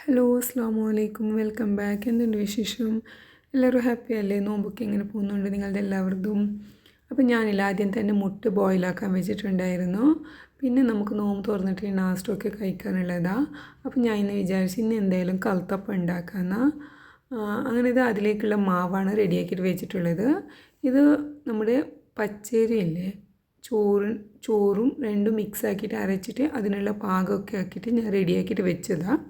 Hello അസ്സാമു അലൈക്കും welcome back. എന്തുണ്ട് വിശേഷം? എല്ലാവരും ഹാപ്പി അല്ലേ? നോമ്പൊക്കെ എങ്ങനെ പോകുന്നുണ്ട് നിങ്ങളുടെ എല്ലാവരുടെയും? അപ്പം ഞാനില്ല ആദ്യം തന്നെ മുട്ട ബോയിലാക്കാൻ വെച്ചിട്ടുണ്ടായിരുന്നു. പിന്നെ നമുക്ക് നോമ്പ് തുറന്നിട്ട് നാസ്റ്റൊക്കെ കഴിക്കാനുള്ളതാണ്. അപ്പം ഞാൻ ഇന്ന് വിചാരിച്ചു ഇന്ന് എന്തായാലും കൽത്തപ്പം ഉണ്ടാക്കാമെന്ന്. അങ്ങനെ ഇത് അതിലേക്കുള്ള മാവാണ് റെഡിയാക്കിയിട്ട് വെച്ചിട്ടുള്ളത്. ഇത് നമ്മുടെ പച്ചരി ഇല്ലേ, ചോറും രണ്ടും മിക്സ് ആക്കിയിട്ട് അരച്ചിട്ട് അതിനുള്ള പാകമൊക്കെ ആക്കിയിട്ട് ഞാൻ റെഡിയാക്കിയിട്ട് വെച്ചതാണ്.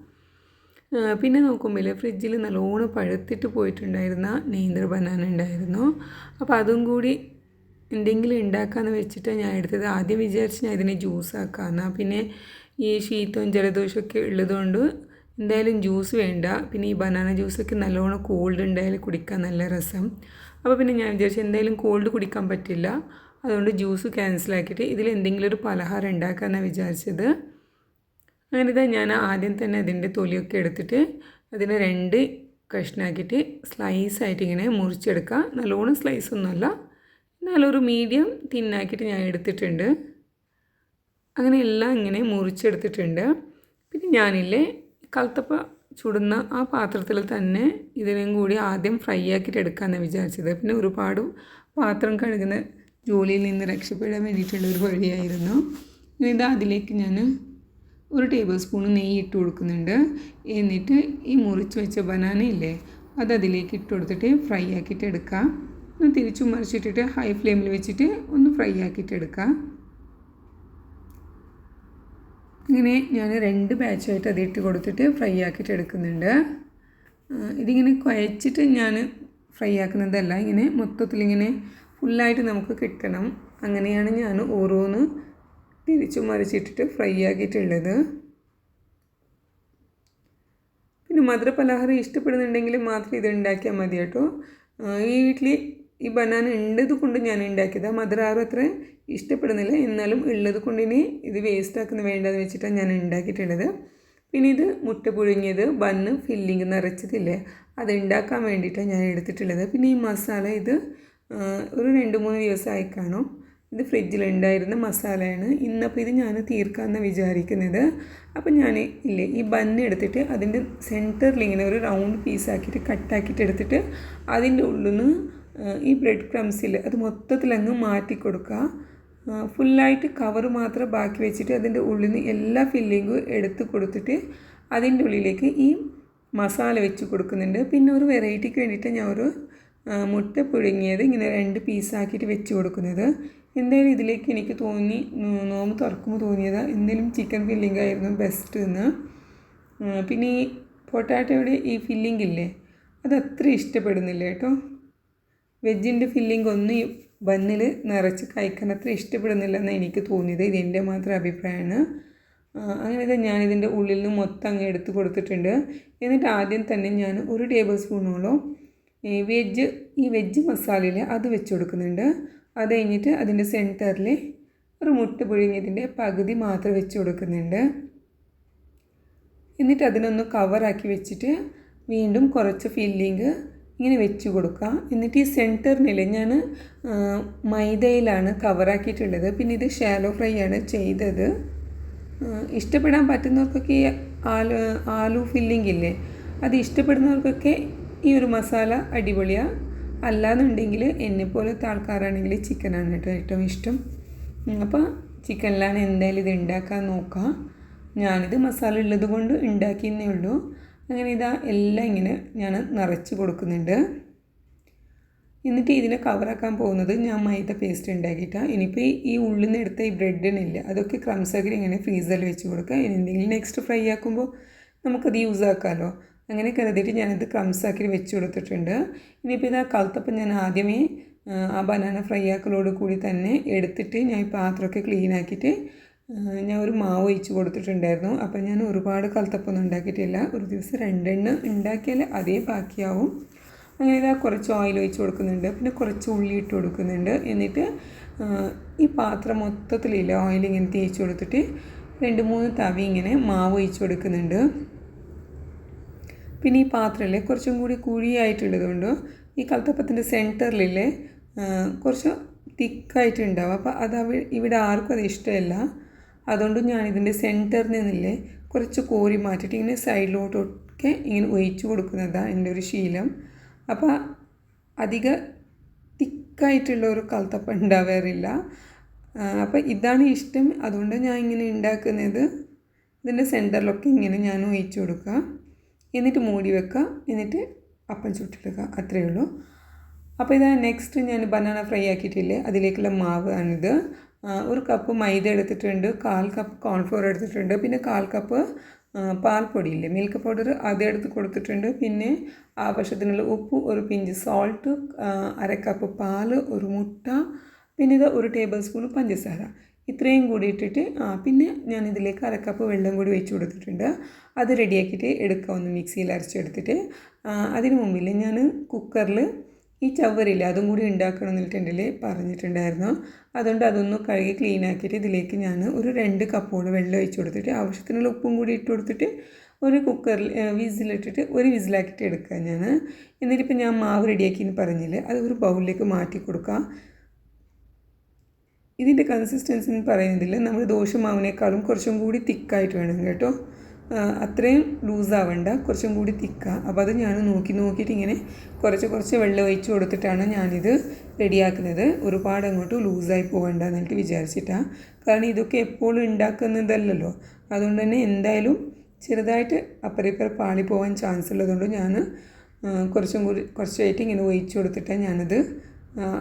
പിന്നെ നോക്കുമ്പോൾ ഫ്രിഡ്ജിൽ നല്ലോണം പഴുത്തിട്ട് പോയിട്ടുണ്ടായിരുന്ന നേന്ത്ര ബനാന ഉണ്ടായിരുന്നു. അപ്പോൾ അതും കൂടി എന്തെങ്കിലും ഉണ്ടാക്കാമെന്ന് വെച്ചിട്ട് ഞാൻ എടുത്തത്. ആദ്യം വിചാരിച്ച് ഞാൻ ഇതിനെ ജ്യൂസാക്കാമെന്ന്. പിന്നെ ഈ ശീതവും ജലദോഷമൊക്കെ ഉള്ളതുകൊണ്ട് എന്തായാലും ജ്യൂസ് വേണ്ട. പിന്നെ ഈ ബനാന ജ്യൂസൊക്കെ നല്ലോണം കോൾഡ് ഉണ്ടായാലും കുടിക്കാൻ നല്ല രസം. അപ്പോൾ പിന്നെ ഞാൻ വിചാരിച്ചു എന്തായാലും കോൾഡ് കുടിക്കാൻ പറ്റില്ല, അതുകൊണ്ട് ജ്യൂസ് ക്യാൻസലാക്കിയിട്ട് ഇതിൽ എന്തെങ്കിലും ഒരു പലഹാരം ഉണ്ടാക്കാമെന്നാണ് വിചാരിച്ചത്. അങ്ങനെ ഞാൻ ആദ്യം തന്നെ അതിൻ്റെ തൊലിയൊക്കെ എടുത്തിട്ട് അതിനെ 2 കഷ്ണമാക്കിയിട്ട് സ്ലൈസായിട്ട് ഇങ്ങനെ മുറിച്ചെടുക്കുക. നല്ലോണം സ്ലൈസൊന്നുമല്ല, എന്നാലൊരു മീഡിയം തിന്നാക്കിയിട്ട് ഞാൻ എടുത്തിട്ടുണ്ട്. അങ്ങനെ എല്ലാം ഇങ്ങനെ മുറിച്ചെടുത്തിട്ടുണ്ട്. പിന്നെ ഞാനില്ലേ കൽത്തപ്പ ചുടുന്ന ആ പാത്രത്തിൽ തന്നെ ഇതിനും കൂടി ആദ്യം ഫ്രൈ ആക്കിയിട്ട് എടുക്കാമെന്നാണ് വിചാരിച്ചത്. പിന്നെ ഒരുപാട് പാത്രം കഴുകുന്ന ജോലിയിൽ നിന്ന് രക്ഷപ്പെടാൻ വേണ്ടിയിട്ടുള്ള ഒരു വഴിയായിരുന്നു. ഇതാ അതിലേക്ക് ഞാൻ 1 ടേബിൾ സ്പൂൺ നെയ്യ് ഇട്ട് കൊടുക്കുന്നുണ്ട്. എന്നിട്ട് ഈ മുറിച്ച് വെച്ച ബനാന ഇല്ലേ അത് അതിലേക്ക് ഇട്ട് കൊടുത്തിട്ട് ഫ്രൈ ആക്കിയിട്ട് എടുക്കുക. ഒന്ന് തിരിച്ചു മറിച്ചിട്ടിട്ട് ഹൈ ഫ്ലെയിമിൽ വെച്ചിട്ട് ഒന്ന് ഫ്രൈ ആക്കിയിട്ട് എടുക്കുക. ഇങ്ങനെ ഞാൻ 2 ബാച്ചായിട്ട് അത് ഇട്ട് കൊടുത്തിട്ട് ഫ്രൈ ആക്കിയിട്ട് എടുക്കുന്നുണ്ട്. ഇതിങ്ങനെ കുഴച്ചിട്ട് ഞാൻ ഫ്രൈ ആക്കുന്നതല്ല, ഇങ്ങനെ മൊത്തത്തിലിങ്ങനെ ഫുള്ളായിട്ട് നമുക്ക് കിട്ടണം. അങ്ങനെയാണ് ഞാൻ ഓരോന്ന് തിരിച്ചു മറിച്ചിട്ടിട്ട് ഫ്രൈ ആക്കിയിട്ടുള്ളത്. പിന്നെ മധുര പലഹാരം ഇഷ്ടപ്പെടുന്നുണ്ടെങ്കിൽ മാത്രം ഇത് ഉണ്ടാക്കിയാൽ മതി കേട്ടോ. ഈ വീട്ടിൽ ഈ ബനാന ഉള്ളത് കൊണ്ട് ഞാൻ ഉണ്ടാക്കിയത്. മധുര ആരും അത്ര ഇഷ്ടപ്പെടുന്നില്ല, എന്നാലും ഉള്ളത് കൊണ്ട് ഇനി ഇത് വേസ്റ്റ് ആക്കുന്ന വേണ്ടതെന്ന് വെച്ചിട്ടാണ് ഞാൻ ഉണ്ടാക്കിയിട്ടുള്ളത്. പിന്നെ ഇത് മുട്ട പുഴുങ്ങിയത്, ബണ്ണ് ഫില്ലിങ് നിറച്ചതില്ലേ അത് ഉണ്ടാക്കാൻ വേണ്ടിയിട്ടാണ് ഞാൻ എടുത്തിട്ടുള്ളത്. പിന്നെ ഈ മസാല ഇത് ഒരു 2-3 ദിവസമായി കാണും. ഇത് ഫ്രിഡ്ജിലുണ്ടായിരുന്ന മസാലയാണ്. ഇന്നപ്പോൾ ഇത് ഞാൻ തീർക്കാമെന്ന് വിചാരിക്കുന്നത്. അപ്പം ഞാൻ ഇല്ലേ ഈ ബണ്ണ് എടുത്തിട്ട് അതിൻ്റെ സെൻറ്ററിൽ ഇങ്ങനെ ഒരു റൗണ്ട് പീസാക്കിയിട്ട് കട്ടാക്കിയിട്ട് എടുത്തിട്ട് അതിൻ്റെ ഉള്ളിൽ നിന്ന് ഈ ബ്രെഡ് ക്രംസിൽ അത് മൊത്തത്തിലങ്ങ് മാറ്റി കൊടുക്കുക. ഫുള്ളായിട്ട് കവർ മാത്രം ബാക്കി വെച്ചിട്ട് അതിൻ്റെ ഉള്ളിൽ നിന്ന് എല്ലാ ഫില്ലിങ്ങും എടുത്ത് കൊടുത്തിട്ട് അതിൻ്റെ ഉള്ളിലേക്ക് ഈ മസാല വെച്ച് കൊടുക്കുന്നുണ്ട്. പിന്നെ ഒരു വെറൈറ്റിക്ക് വേണ്ടിയിട്ട് ഞാൻ ഒരു മുട്ട പുഴുങ്ങിയത് ഇങ്ങനെ 2 പീസാക്കിയിട്ട് വെച്ച് കൊടുക്കുന്നത്. എന്തായാലും ഇതിലേക്ക് എനിക്ക് തോന്നി, നോമ്പ് തുറക്കുമ്പോൾ തോന്നിയത് എന്തെങ്കിലും ചിക്കൻ ഫില്ലിംഗ് ആയിരുന്നു ബെസ്റ്റ് എന്ന്. പിന്നെ ഈ പൊട്ടാറ്റോയുടെ ഈ ഫില്ലിംഗ് ഇല്ലേ അത് അത്ര ഇഷ്ടപ്പെടുന്നില്ല കേട്ടോ. വെജിൻ്റെ ഫില്ലിംഗ് ഒന്നും ഈ ബണ്ണിൽ നിറച്ച് കഴിക്കാൻ അത്ര ഇഷ്ടപ്പെടുന്നില്ല എന്നാണ് എനിക്ക് തോന്നിയത്. ഇതെൻ്റെ മാത്രം അഭിപ്രായമാണ്. അങ്ങനെ ഞാനിതിൻ്റെ ഉള്ളിൽ നിന്ന് മൊത്തം അങ്ങ് എടുത്ത് കൊടുത്തിട്ടുണ്ട്. എന്നിട്ട് ആദ്യം തന്നെ ഞാൻ 1 ടേബിൾ സ്പൂണോളം ഈ വെജ് മസാലയിൽ അത് വെച്ച് കൊടുക്കുന്നുണ്ട്. അത് കഴിഞ്ഞിട്ട് അതിൻ്റെ സെൻറ്ററിൽ ഒരു മുട്ട പുഴുങ്ങിയതിൻ്റെ പകുതി മാത്രം വെച്ച് കൊടുക്കുന്നുണ്ട്. എന്നിട്ട് അതിനൊന്ന് കവറാക്കി വെച്ചിട്ട് വീണ്ടും കുറച്ച് ഫില്ലിങ് ഇങ്ങനെ വെച്ച് കൊടുക്കുക. എന്നിട്ട് ഈ സെൻറ്ററിനിൽ ഞാൻ മൈദയിലാണ് കവറാക്കിയിട്ടുള്ളത്. പിന്നെ ഇത് ഷാലോ ഫ്രൈ ആണ് ചെയ്തത്. ഇഷ്ടപ്പെടാൻ പറ്റുന്നവർക്കൊക്കെ ഈ ആലു ഫില്ലിംഗ് ഇല്ലേ അത് ഇഷ്ടപ്പെടുന്നവർക്കൊക്കെ ഈ ഒരു മസാല അടിപൊളിയാണ്. അല്ലാന്നുണ്ടെങ്കിൽ എന്നെപ്പോലത്തെ ആൾക്കാരാണെങ്കിൽ ചിക്കനാണ് കേട്ടോ ഏറ്റവും ഇഷ്ടം. അപ്പോൾ ചിക്കനിലാണ് എന്തായാലും ഇത് ഉണ്ടാക്കാൻ നോക്കാം. ഞാനിത് മസാല ഉള്ളത് കൊണ്ട് ഉണ്ടാക്കിയെന്നേ ഉള്ളൂ. അങ്ങനെ ഇതാ എല്ലാം ഇങ്ങനെ ഞാൻ നിറച്ച് കൊടുക്കുന്നുണ്ട്. എന്നിട്ട് ഇതിനെ കവറാക്കാൻ പോകുന്നത് ഞാൻ മൈദ പേസ്റ്റ് ഉണ്ടാക്കിയിട്ടാണ്. ഇനിയിപ്പോൾ ഈ ഉള്ളിൽ നിന്ന് എടുത്ത ഈ ബ്രെഡിനില്ല അതൊക്കെ ക്രംസാക്കി ഇങ്ങനെ ഫ്രീസറിൽ വെച്ച് കൊടുക്കുക. എന്തെങ്കിലും നെക്സ്റ്റ് ഫ്രൈ ആക്കുമ്പോൾ നമുക്കത് യൂസ് ആക്കാമല്ലോ. അങ്ങനെ കരുതിയിട്ട് ഞാനത് ക്രംസാക്കി വെച്ച് കൊടുത്തിട്ടുണ്ട്. ഇനിയിപ്പോൾ ഇതാ കൽത്തപ്പം ഞാൻ ആദ്യമേ ആ ബനാന ഫ്രൈ ആക്കലോട് കൂടി തന്നെ എടുത്തിട്ട് ഞാൻ ഈ പാത്രമൊക്കെ ക്ലീൻ ആക്കിയിട്ട് ഞാൻ ഒരു മാവ് ഒഴിച്ച് കൊടുത്തിട്ടുണ്ടായിരുന്നു. അപ്പം ഞാൻ ഒരുപാട് കൽത്തപ്പൊന്നും ഉണ്ടാക്കിയിട്ടില്ല. ഒരു ദിവസം 2 എണ്ണം ഉണ്ടാക്കിയാൽ അതേ ബാക്കിയാവും. അങ്ങനെ ഇതാ കുറച്ച് ഓയിൽ ഒഴിച്ച് കൊടുക്കുന്നുണ്ട്. പിന്നെ കുറച്ച് ഉള്ളി ഇട്ട് കൊടുക്കുന്നുണ്ട്. എന്നിട്ട് ഈ പാത്രം മൊത്തത്തിലില്ല ഓയിൽ ഇങ്ങനെ തേച്ച് കൊടുത്തിട്ട് 2-3 തവി ഇങ്ങനെ മാവ് ഒഴിച്ച് കൊടുക്കുന്നുണ്ട്. പിന്നെ ഈ പാത്രമല്ലേ കുറച്ചും കൂടി കുഴിയായിട്ടുള്ളതുകൊണ്ട് ഈ കൽത്തപ്പത്തിൻ്റെ സെൻറ്ററിലില്ലേ കുറച്ച് തിക്കായിട്ടുണ്ടാവും. അപ്പോൾ അത് ഇവിടെ ആർക്കും അത് ഇഷ്ടമല്ല. അതുകൊണ്ട് ഞാനിതിൻ്റെ സെൻറ്ററിൽ നിന്നില്ലേ കുറച്ച് കോരി മാറ്റിയിട്ട് ഇങ്ങനെ സൈഡിലോട്ട് ഒക്കെ ഇങ്ങനെ ഒഴിച്ച് കൊടുക്കുന്നതാണ് എൻ്റെ ഒരു ശീലം. അപ്പോൾ അധിക തിക്കായിട്ടുള്ള ഒരു കൽത്തപ്പം ഉണ്ടാവാറില്ല. അപ്പോൾ ഇതാണ് ഇഷ്ടം, അതുകൊണ്ട് ഞാൻ ഇങ്ങനെ ഉണ്ടാക്കുന്നത്. ഇതിൻ്റെ സെൻറ്ററിലൊക്കെ ഇങ്ങനെ ഞാൻ ഒഴിച്ച് കൊടുക്കുക, എന്നിട്ട് മൂടി വെക്കുക, എന്നിട്ട് അപ്പം ചുട്ടെടുക്കുക, അത്രയേ ഉള്ളൂ. അപ്പോൾ ഇതാ നെക്സ്റ്റ് ഞാൻ ബനാന ഫ്രൈ ആക്കിയിട്ടില്ലേ, അതിലേക്കുള്ള മാവ് ആണിത്. 1 കപ്പ് മൈദ എടുത്തിട്ടുണ്ട്, 1/4 കപ്പ് കോൺഫ്ലോർ എടുത്തിട്ടുണ്ട്, പിന്നെ 1/4 കപ്പ് പാൽപ്പൊടിയില്ലേ, മിൽക്ക് പൗഡർ, അതെടുത്ത് കൊടുത്തിട്ടുണ്ട്. പിന്നെ ആവശ്യത്തിനുള്ള ഉപ്പ്, ഒരു പിഞ്ച് സോൾട്ട്, 1/2 കപ്പ് പാൽ, ഒരു മുട്ട, പിന്നെ ഇത് 1 ടേബിൾ സ്പൂൺ പഞ്ചസാര, ഇത്രയും കൂടി ഇട്ടിട്ട് പിന്നെ ഞാൻ ഇതിലേക്ക് 1/2 കപ്പ് വെള്ളം കൂടി ഒഴിച്ച് കൊടുത്തിട്ടുണ്ട്. അത് റെഡിയാക്കിയിട്ട് എടുക്കുക, ഒന്ന് മിക്സിയിൽ അരച്ചെടുത്തിട്ട്. അതിന് മുമ്പിൽ ഞാൻ കുക്കറിൽ ഈ ചവ്വരില്ല അതും കൂടി ഉണ്ടാക്കണം എന്നിട്ടുണ്ടെങ്കിൽ പറഞ്ഞിട്ടുണ്ടായിരുന്നു. അതുകൊണ്ട് അതൊന്ന് കഴുകി ക്ലീൻ ആക്കിയിട്ട് ഇതിലേക്ക് ഞാൻ ഒരു 2 കപ്പോളം വെള്ളം ഒഴിച്ച് കൊടുത്തിട്ട് ആവശ്യത്തിനുള്ള ഉപ്പും കൂടി ഇട്ട് കൊടുത്തിട്ട് ഒരു കുക്കറിൽ വിസിലിട്ടിട്ട് ഒരു വിസിലാക്കിയിട്ട് എടുക്കുക ഞാൻ. എന്നിട്ടിപ്പോൾ ഞാൻ മാവ് റെഡിയാക്കിയെന്ന് പറഞ്ഞില്ലേ, അത് ഒരു ബൗളിലേക്ക് മാറ്റി കൊടുക്കുക. ഇതിൻ്റെ കൺസിസ്റ്റൻസി എന്ന് പറയുന്നതിൽ നമ്മൾ ദോശമാവിനേക്കാളും കുറച്ചും കൂടി തിക്കായിട്ട് വേണം കേട്ടോ, അത്രയും ലൂസാവണ്ട, കുറച്ചും കൂടി തിക്കാണ്. അപ്പോൾ അത് ഞാൻ നോക്കിയിട്ട് ഇങ്ങനെ കുറച്ച് വെള്ളം ഒഴിച്ച് കൊടുത്തിട്ടാണ് ഞാനിത് റെഡിയാക്കുന്നത്. ഒരുപാട് അങ്ങോട്ട് ലൂസായി പോകണ്ട എന്നിട്ട് വിചാരിച്ചിട്ടാണ്, കാരണം ഇതൊക്കെ എപ്പോഴും ഉണ്ടാക്കുന്നതല്ലല്ലോ. അതുകൊണ്ട് തന്നെ എന്തായാലും ചെറുതായിട്ട് അപ്പുറം പാളി പോകാൻ ചാൻസ് ഉള്ളതുകൊണ്ട് ഞാൻ കുറച്ചായിട്ട് ഇങ്ങനെ ഒഴിച്ച് കൊടുത്തിട്ടാണ് ഞാനത്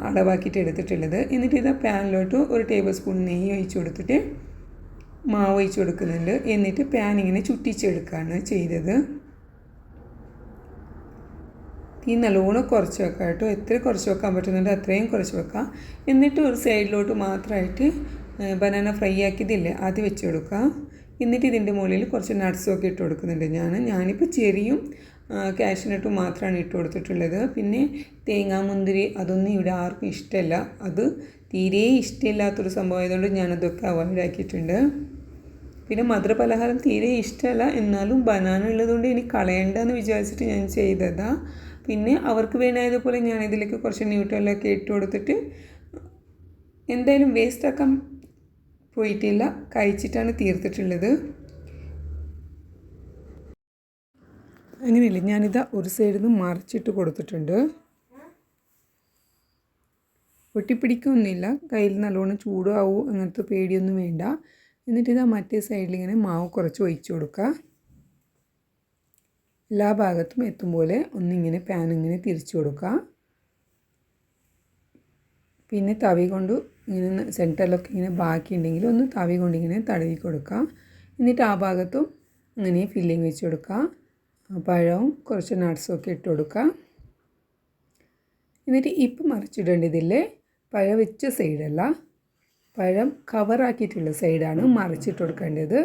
അളവാക്കിയിട്ട് എടുത്തിട്ടുള്ളത്. എന്നിട്ട് ഇത് പാനിലോട്ട് 1 ടേബിൾ സ്പൂൺ നെയ്യ് ഒഴിച്ച് കൊടുത്തിട്ട് മാവ് ഒഴിച്ച് കൊടുക്കുന്നുണ്ട്. എന്നിട്ട് പാൻ ഇങ്ങനെ ചുറ്റിച്ചെടുക്കുകയാണ് ചെയ്തത്. തീ നല്ലോണം കുറച്ച് വെക്കാം കേട്ടോ, എത്ര കുറച്ച് വെക്കാൻ പറ്റുന്നുണ്ട് അത്രയും കുറച്ച് വെക്കാം. എന്നിട്ട് ഒരു സൈഡിലോട്ട് മാത്രമായിട്ട് ബനാന ഫ്രൈ ആക്കിയതില്ലേ അത് വെച്ച് കൊടുക്കുക. എന്നിട്ട് ഇതിൻ്റെ മുകളിൽ കുറച്ച് നട്ട്സൊക്കെ ഇട്ട് കൊടുക്കുന്നുണ്ട് ഞാനിപ്പോൾ ചെറിയും കാഷ്യൂനട്ടും മാത്രമാണ് ഇട്ട് കൊടുത്തിട്ടുള്ളത്. പിന്നെ തേങ്ങാ മുന്തിരി അതൊന്നും ഇവിടെ ആർക്കും ഇഷ്ടമല്ല, അത് തീരെ ഇഷ്ടമില്ലാത്തൊരു സംഭവം ആയതുകൊണ്ട് ഞാനതൊക്കെ അവോയ്ഡ് ആക്കിയിട്ടുണ്ട്. പിന്നെ മധുരപലഹാരം തീരെ ഇഷ്ടമല്ല, എന്നാലും ബനാന ഉള്ളതുകൊണ്ട് ഇനി കളയണ്ടെന്ന് വിചാരിച്ചിട്ട് ഞാൻ ചെയ്തതാണ്. പിന്നെ അവർക്ക് വേണമായതുപോലെ ഞാൻ ഇതിലേക്ക് കുറച്ച് ന്യൂട്രലൊക്കെ ഇട്ട് കൊടുത്തിട്ട് എന്തായാലും വേസ്റ്റാക്കാൻ പോയിട്ടില്ല, കഴിച്ചിട്ടാണ് തീർത്തിട്ടുള്ളത്. അങ്ങനെയല്ലേ, ഞാനിതാ ഒരു സൈഡിൽ നിന്ന് മറിച്ചിട്ട് കൊടുത്തിട്ടുണ്ട്. ഒട്ടിപ്പിടിക്കൊന്നുമില്ല, കയ്യിൽ നല്ലോണം ചൂടാവും അങ്ങനത്തെ പേടിയൊന്നും വേണ്ട. എന്നിട്ട് ഇതാ മറ്റേ സൈഡിൽ ഇങ്ങനെ മാവ് കുറച്ച് ഒഴിച്ച് കൊടുക്കുക. എല്ലാ ഭാഗത്തും എത്തും പോലെ ഒന്നിങ്ങനെ പാൻ ഇങ്ങനെ തിരിച്ചു കൊടുക്കുക. പിന്നെ തവി കൊണ്ട് ഇങ്ങനെ സെൻറ്ററിലൊക്കെ ഇങ്ങനെ ബാക്കിയുണ്ടെങ്കിൽ ഒന്ന് തവി കൊണ്ട് ഇങ്ങനെ തടവി കൊടുക്കുക. എന്നിട്ട് ആ ഭാഗത്തും അങ്ങനെ ഫില്ലിങ് വെച്ച് കൊടുക്കുക. പഴവും കുറച്ച് നട്ട്സൊക്കെ ഇട്ട് കൊടുക്കുക. എന്നിട്ട് ഇപ്പം മറിച്ചിടേണ്ടതില്ലേ, പഴം വെച്ച സൈഡല്ല, പഴം കവറാക്കിയിട്ടുള്ള സൈഡാണ് മറിച്ചിട്ട് കൊടുക്കേണ്ടത്.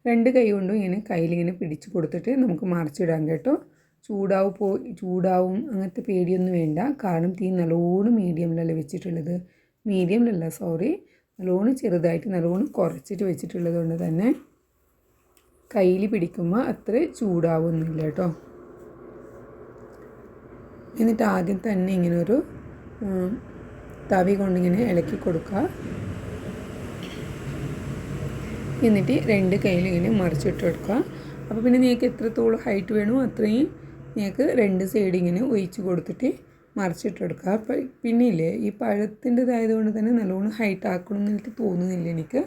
2 കൈ കൊണ്ടും ഇങ്ങനെ കയ്യിലിങ്ങനെ പിടിച്ച് കൊടുത്തിട്ട് നമുക്ക് മറിച്ചിടാം കേട്ടോ. ചൂടാവും അങ്ങനത്തെ പേടിയൊന്നും വേണ്ട, കാരണം തീ നല്ലോണം മീഡിയമിലല്ല വെച്ചിട്ടുള്ളത്, നല്ലോണം ചെറുതായിട്ട് നല്ലോണം കുറച്ചിട്ട് വെച്ചിട്ടുള്ളത് കൊണ്ട് തന്നെ കയ്യിൽ പിടിക്കുമ്പോൾ അത്ര ചൂടാവുന്നില്ല കേട്ടോ. എന്നിട്ട് ആദ്യം തന്നെ ഇങ്ങനെ ഒരു തവി കൊണ്ടിങ്ങനെ ഇളക്കി കൊടുക്കുക. എന്നിട്ട് 2 കയ്യിൽ ഇങ്ങനെ മറിച്ചിട്ട് കൊടുക്കുക. അപ്പോൾ പിന്നെ നിങ്ങൾക്ക് എത്രത്തോളം ഹൈറ്റ് വേണോ അത്രയും നിങ്ങൾക്ക് 2 സൈഡ് ഇങ്ങനെ ഒഴിച്ച് കൊടുത്തിട്ട് മറിച്ചിട്ട് കൊടുക്കുക. അപ്പോൾ പിന്നെ ഇല്ലേ, ഈ പഴത്തിൻ്റെതായതുകൊണ്ട് തന്നെ നല്ലോണം ഹൈറ്റ് ആക്കണമെന്ന് എനിക്ക് തോന്നുന്നില്ല. എനിക്ക്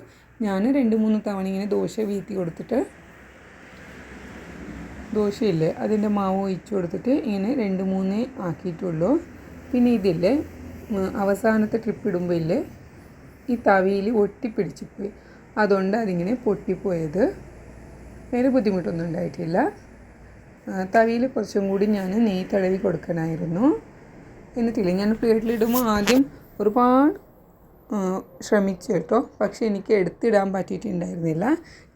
ഞാൻ 2-3 തവണ ഇങ്ങനെ ദോശ വീത്തി കൊടുത്തിട്ട് ദോശയില്ലേ അതിൻ്റെ മാവ് ഒഴിച്ച് കൊടുത്തിട്ട് ഇങ്ങനെ 2-3 ആക്കിയിട്ടുള്ളൂ. പിന്നെ ഇതില്ലേ അവസാനത്തെ ട്രിപ്പ് ഇടുമ്പോൾ ഇല്ലേ ഈ തവിയിൽ ഒട്ടിപ്പിടിച്ചിപ്പോയി, അതുകൊണ്ട് അതിങ്ങനെ പൊട്ടിപ്പോയത്. വേറെ ബുദ്ധിമുട്ടൊന്നും ഉണ്ടായിട്ടില്ല. തവിയിൽ കുറച്ചും കൂടി ഞാൻ നെയ്യ് തടവി കൊടുക്കണമായിരുന്നു. എന്നിട്ടില്ല, ഞാൻ പ്ലേറ്റിലിടുമ്പോൾ ആദ്യം ഒരുപാട് ശ്രമിച്ചു കേട്ടോ, പക്ഷേ എനിക്ക് എടുത്തിടാൻ പറ്റിയിട്ടുണ്ടായിരുന്നില്ല.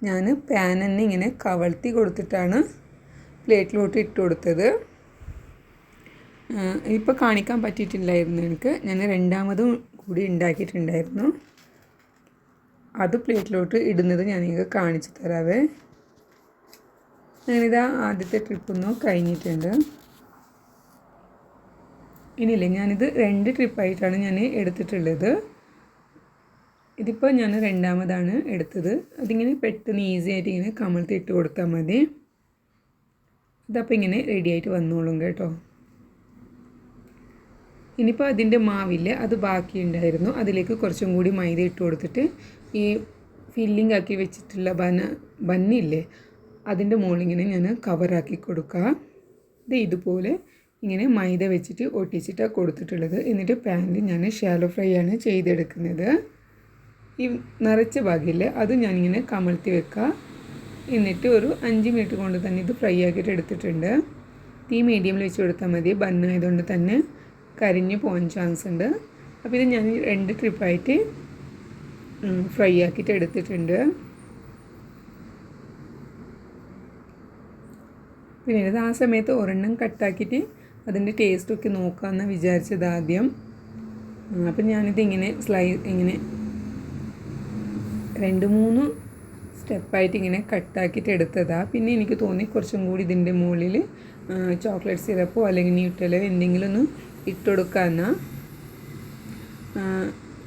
ഞാൻ പാൻ തന്നെ ഇങ്ങനെ കവഴ്ത്തി കൊടുത്തിട്ടാണ് പ്ലേറ്റിലോട്ട് ഇട്ട് കൊടുത്തത്. ഇപ്പോൾ കാണിക്കാൻ പറ്റിയിട്ടില്ലായിരുന്നു എനിക്ക്, ഞാൻ 2ാമതും കൂടി ഉണ്ടാക്കിയിട്ടുണ്ടായിരുന്നു. അത് പ്ലേറ്റിലോട്ട് ഇടുന്നത് ഞാൻ നിങ്ങൾക്ക് കാണിച്ചു തരാവേ. ഞാനിതാ ആദ്യത്തെ ട്രിപ്പൊന്നും കഴിഞ്ഞിട്ടുണ്ട്. ഇനിയില്ലേ, ഞാനിത് 2 ട്രിപ്പായിട്ടാണ് ഞാൻ എടുത്തിട്ടുള്ളത്. ഇതിപ്പോൾ ഞാൻ 2ാമതാണ് എടുത്തത്. അതിങ്ങനെ പെട്ടെന്ന് ഈസി ആയിട്ട് ഇങ്ങനെ കമഴ്ത്തി ഇട്ട് കൊടുത്താൽ മതി. ഇതപ്പോൾ ഇങ്ങനെ റെഡിയായിട്ട് വന്നോളും കേട്ടോ. ഇനിയിപ്പോൾ അതിൻ്റെ മാവില്ലേ അത് ബാക്കിയുണ്ടായിരുന്നു, അതിലേക്ക് കുറച്ചും കൂടി മൈദ ഇട്ട് കൊടുത്തിട്ട് ഈ ഫില്ലിംഗ് ആക്കി വെച്ചിട്ടുള്ള ബന്നില്ലേ അതിൻ്റെ മുകളിലിങ്ങനെ ഞാൻ കവറാക്കി കൊടുക്കുക. ഇതുപോലെ ഇങ്ങനെ മൈദ വെച്ചിട്ട് ഒട്ടിച്ചിട്ടാണ് കൊടുത്തിട്ടുള്ളത്. എന്നിട്ട് പാനിൽ ഞാൻ ഷാലോ ഫ്രൈ ആണ് ചെയ്തെടുക്കുന്നത്. ഈ നിറച്ച ഭാഗമില്ലേ അത് ഞാനിങ്ങനെ കമഴ്ത്തി വെക്കുക. എന്നിട്ട് ഒരു 5 മിനിറ്റ് കൊണ്ട് തന്നെ ഇത് ഫ്രൈ ആക്കിയിട്ട് എടുത്തിട്ടുണ്ട്. തീ മീഡിയമിൽ വെച്ച് കൊടുത്താൽ മതി, ബന്നായതുകൊണ്ട് തന്നെ കരിഞ്ഞു പോകാൻ ചാൻസ് ഉണ്ട്. അപ്പോൾ ഇത് ഞാൻ 2 ട്രിപ്പായിട്ട് ഫ്രൈ ആക്കിയിട്ട് എടുത്തിട്ടുണ്ട്. പിന്നെ ഇത് ആ സമയത്ത് ഒരെണ്ണം കട്ടാക്കിയിട്ട് അതിൻ്റെ ടേസ്റ്റൊക്കെ നോക്കാമെന്ന് വിചാരിച്ചത് ആദ്യം. അപ്പം ഞാനിത് ഇങ്ങനെ ഇങ്ങനെ 2-3 സ്റ്റെപ്പായിട്ട് ഇങ്ങനെ കട്ടാക്കിയിട്ട് എടുത്തതാണ്. പിന്നെ എനിക്ക് തോന്നി കുറച്ചും കൂടി ഇതിൻ്റെ മുകളിൽ ചോക്ലേറ്റ് സിറപ്പോ അല്ലെങ്കിൽ ന്യൂട്ടെല്ലോ എന്തെങ്കിലും ഒന്ന് ഇട്ടുകൊടുക്കാമെന്നാ.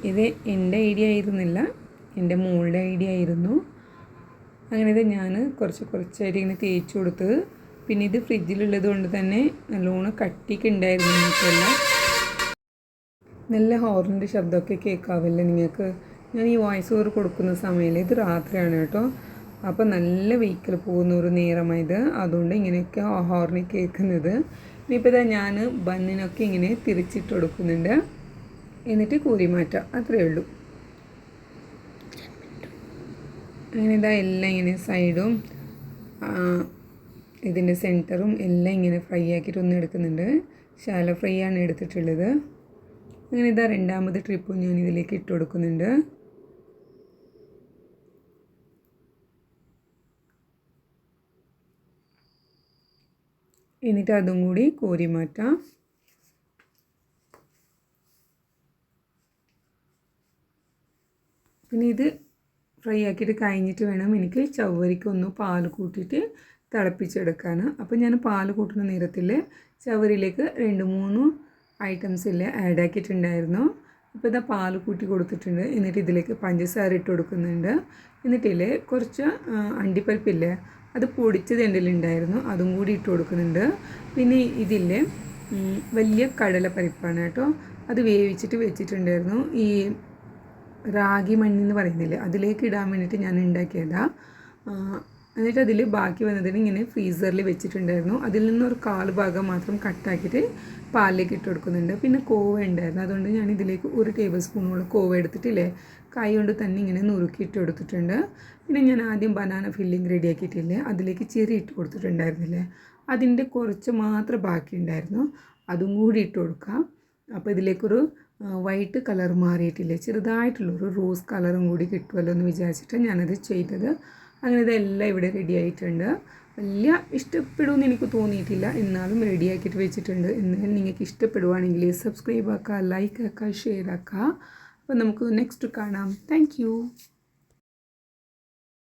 ഇത് എൻ്റെ ഐഡിയ ആയിരുന്നില്ല, എൻ്റെ മോളുടെ ഐഡിയ ആയിരുന്നു. അങ്ങനെ ഇത് ഞാൻ കുറച്ചായിട്ട് ഇങ്ങനെ തേച്ച് കൊടുത്തത്. പിന്നെ ഇത് ഫ്രിഡ്ജിലുള്ളത് കൊണ്ട് തന്നെ നല്ലോണം കട്ടിക്ക് ഉണ്ടായിരുന്നു. നിങ്ങൾക്കെല്ലാം നല്ല ഹോറിൻ്റെ ശബ്ദമൊക്കെ കേൾക്കാവില്ല നിങ്ങൾക്ക്. ഞാൻ ഈ വോയിസ് ഓവർ കൊടുക്കുന്ന സമയത്ത് ഇത് രാത്രിയാണ് കേട്ടോ. അപ്പോൾ നല്ല വെഹിക്കിൾ പോകുന്ന ഒരു നേരമായത്, അതുകൊണ്ട് ഇങ്ങനെയൊക്കെ ഹോർണി കേൾക്കുന്നത്. ഇനിയിപ്പോൾ ഇതാ ഞാൻ ബന്നിനൊക്കെ ഇങ്ങനെ തിരിച്ചിട്ട് കൊടുക്കുന്നുണ്ട്. എന്നിട്ട് കോരി മാറ്റാം, അത്രയേ ഉള്ളൂ. അങ്ങനെ ഇതാ എല്ലാം ഇങ്ങനെ സൈഡും ഇതിൻ്റെ സെൻറ്ററും എല്ലാം ഇങ്ങനെ ഫ്രൈ ആക്കിയിട്ട് ഒന്ന് എടുക്കുന്നുണ്ട്. ഷാലോ ഫ്രൈ ആണ് എടുത്തിട്ടുള്ളത്. അങ്ങനെ ഇതാ 2ാമത് ട്രിപ്പും ഞാൻ ഇതിലേക്ക് ഇട്ട് കൊടുക്കുന്നുണ്ട്. എന്നിട്ട് അതും കൂടി കോരി മാറ്റാം. പിന്നെ ഇത് ഫ്രൈ ആക്കിയിട്ട് കഴിഞ്ഞിട്ട് വേണം എനിക്ക് ചവ്വരിക്കൊന്ന് പാൽ കൂട്ടിയിട്ട് തിളപ്പിച്ചെടുക്കാൻ. അപ്പോൾ ഞാൻ പാൽ കൂട്ടുന്ന നേരത്തിൽ ചവരിലേക്ക് 2-3 ഐറ്റംസ് ആഡ് ആക്കിയിട്ടുണ്ടായിരുന്നു. അപ്പോൾ ഇതാ പാൽ കൂട്ടി കൊടുത്തിട്ടുണ്ട്. എന്നിട്ട് ഇതിലേക്ക് പഞ്ചസാര ഇട്ട് കൊടുക്കുന്നുണ്ട്. എന്നിട്ടില്ലേ കുറച്ച് അണ്ടിപ്പരിപ്പില്ലേ അത് പൊടിച്ചത് എൻ്റെ ഉണ്ടായിരുന്നു, അതും കൂടി ഇട്ട് കൊടുക്കുന്നുണ്ട്. പിന്നെ ഇതില്ലേ വലിയ കടലപ്പരിപ്പാണ് കേട്ടോ, അത് വേവിച്ചിട്ട് വെച്ചിട്ടുണ്ടായിരുന്നു. ഈ റാഗി മണ്ണെന്ന് പറയുന്നില്ലേ അതിലേക്ക് ഇടാൻ വേണ്ടിയിട്ട് ഞാൻ ഉണ്ടാക്കിയതാണ്. എന്നിട്ട് അതിൽ ബാക്കി വന്നതിന് ഇങ്ങനെ ഫ്രീസറിൽ വെച്ചിട്ടുണ്ടായിരുന്നു. അതിൽ നിന്നൊരു 1/4 ഭാഗം മാത്രം കട്ടാക്കിയിട്ട് പാലിലേക്ക് ഇട്ട് കൊടുക്കുന്നുണ്ട്. പിന്നെ കോവ ഉണ്ടായിരുന്നു, അതുകൊണ്ട് ഞാൻ ഇതിലേക്ക് 1 ടേബിൾ സ്പൂണോളം കോവ എടുത്തിട്ടില്ലേ കൈ കൊണ്ട് തന്നെ ഇങ്ങനെ നുറുക്കിയിട്ട് കൊടുത്തിട്ടുണ്ട്. പിന്നെ ഞാൻ ആദ്യം ബനാന ഫില്ലിങ് റെഡിയാക്കിയിട്ടില്ലേ അതിലേക്ക് ചെറി ഇട്ട് കൊടുത്തിട്ടുണ്ടായിരുന്നില്ലേ, അതിൻ്റെ കുറച്ച് മാത്രം ബാക്കി ഉണ്ടായിരുന്നു, അതും കൂടി ഇട്ട് കൊടുക്കാം. അപ്പോൾ ഇതിലേക്കൊരു വൈറ്റ് കളർ മാറിയിട്ടില്ലേ ചെറുതായിട്ടുള്ളൊരു റോസ് കളറും കൂടി കിട്ടുമല്ലോ എന്ന് വിചാരിച്ചിട്ട് ഞാനത് ചെയ്തത്. അങ്ങനെ ഇതെല്ലാം ഇവിടെ റെഡി ആയിട്ടുണ്ട്. വലിയ ഇഷ്ടപ്പെടുമെന്ന് എനിക്ക് തോന്നിയിട്ടില്ല, എന്നാലും റെഡിയാക്കിയിട്ട് വെച്ചിട്ടുണ്ട്. എന്നാലും നിങ്ങൾക്ക് ഇഷ്ടപ്പെടുവാണെങ്കിൽ സബ്സ്ക്രൈബ് ആക്കുക, ലൈക്ക് ആക്കുക, ഷെയർ ആക്കുക. അപ്പോൾ നമുക്ക് നെക്സ്റ്റ് കാണാം. താങ്ക്